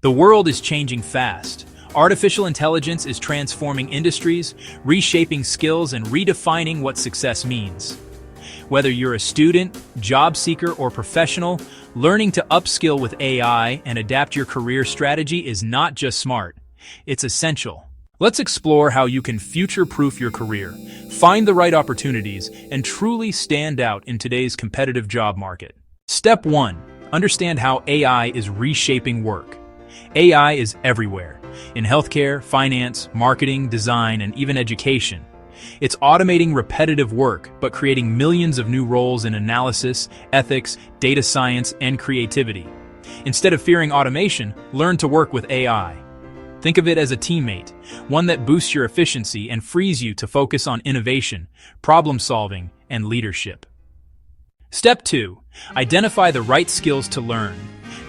The world is changing fast. Artificial intelligence is transforming industries, reshaping skills, and redefining what success means. Whether you're a student, job seeker, or professional, learning to upskill with AI and adapt your career strategy is not just smart, it's essential. Let's explore how you can future-proof your career, find the right opportunities, and truly stand out in today's competitive job market. Step 1. Understand how AI is reshaping work. AI is everywhere, in healthcare, finance, marketing, design, and even education. It's automating repetitive work, but creating millions of new roles in analysis, ethics, data science, and creativity. Instead of fearing automation, learn to work with AI. Think of it as a teammate, one that boosts your efficiency and frees you to focus on innovation, problem-solving, and leadership. Step 2. Identify the right skills to learn.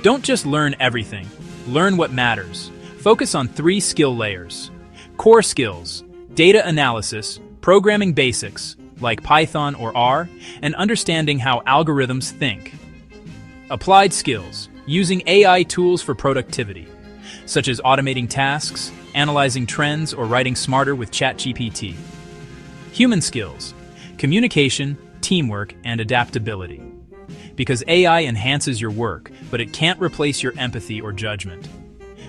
Don't just learn everything. Learn what matters. Focus on 3 skill layers. Core skills, data analysis, programming basics, like Python or R, and understanding how algorithms think. Applied skills, using AI tools for productivity, such as automating tasks, analyzing trends, or writing smarter with ChatGPT. Human skills, communication, teamwork, and adaptability. Because AI enhances your work, but it can't replace your empathy or judgment.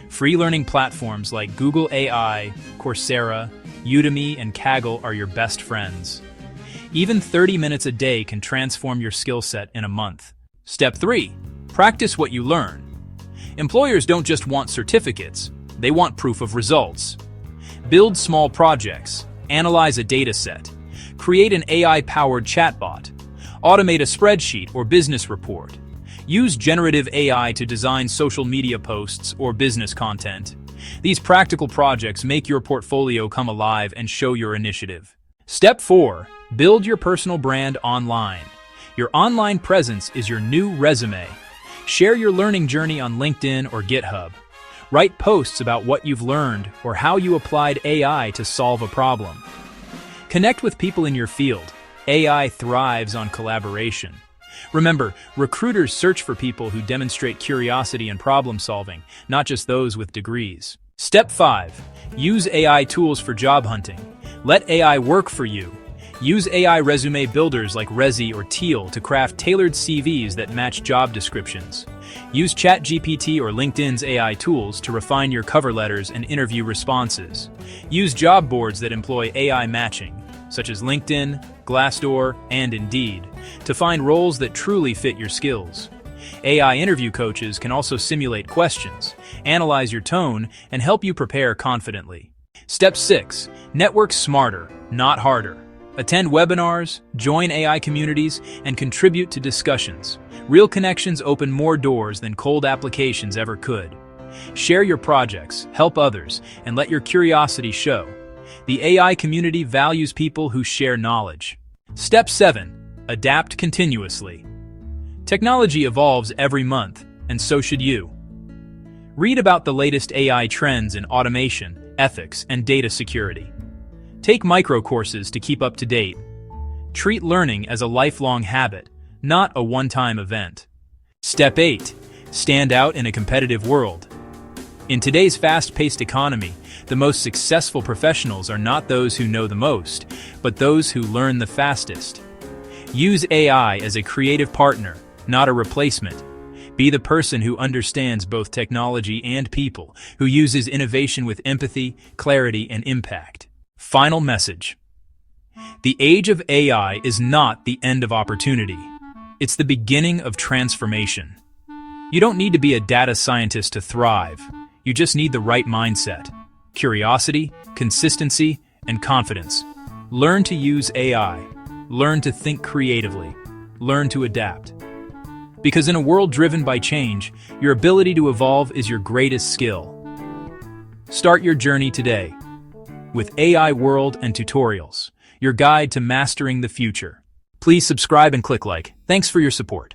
Free learning platforms like Google AI, Coursera, Udemy, and Kaggle are your best friends. Even 30 minutes a day can transform your skill set in a month. Step 3. Practice what you learn. Employers don't just want certificates, they want proof of results. Build small projects, analyze a data set, create an AI-powered chatbot, automate a spreadsheet or business report. Use generative AI to design social media posts or business content. These practical projects make your portfolio come alive and show your initiative. Step 4. Build your personal brand online. Your online presence is your new resume. Share your learning journey on LinkedIn or GitHub. Write posts about what you've learned or how you applied AI to solve a problem. Connect with people in your field. AI thrives on collaboration. Remember, recruiters search for people who demonstrate curiosity and problem solving, not just those with degrees. Step 5. Use AI tools for job hunting. Let AI work for you. Use AI resume builders like Rezi or Teal to craft tailored CVs that match job descriptions. Use ChatGPT or LinkedIn's AI tools to refine your cover letters and interview responses. Use job boards that employ AI matching, such as LinkedIn, Glassdoor, and Indeed, to find roles that truly fit your skills. AI interview coaches can also simulate questions, analyze your tone, and help you prepare confidently. Step 6. Network smarter, not harder. Attend webinars, join AI communities, and contribute to discussions. Real connections open more doors than cold applications ever could. Share your projects, help others, and let your curiosity show. The AI community values people who share knowledge. Step 7. Adapt continuously. Technology evolves every month, and so should you. Read about the latest AI trends in automation, ethics, and data security. Take micro courses to keep up to date. Treat learning as a lifelong habit, not a one-time event. Step 8. Stand out in a competitive world. In today's fast-paced economy, the most successful professionals are not those who know the most, but those who learn the fastest. Use AI as a creative partner, not a replacement. Be the person who understands both technology and people, who uses innovation with empathy, clarity, and impact. Final message. The age of AI is not the end of opportunity. It's the beginning of transformation. You don't need to be a data scientist to thrive. You just need the right mindset. Curiosity, consistency, and confidence. Learn to use AI. Learn to think creatively. Learn to adapt. Because in a world driven by change, your ability to evolve is your greatest skill. Start your journey today with AI World and Tutorials, your guide to mastering the future. Please subscribe and click like. Thanks for your support.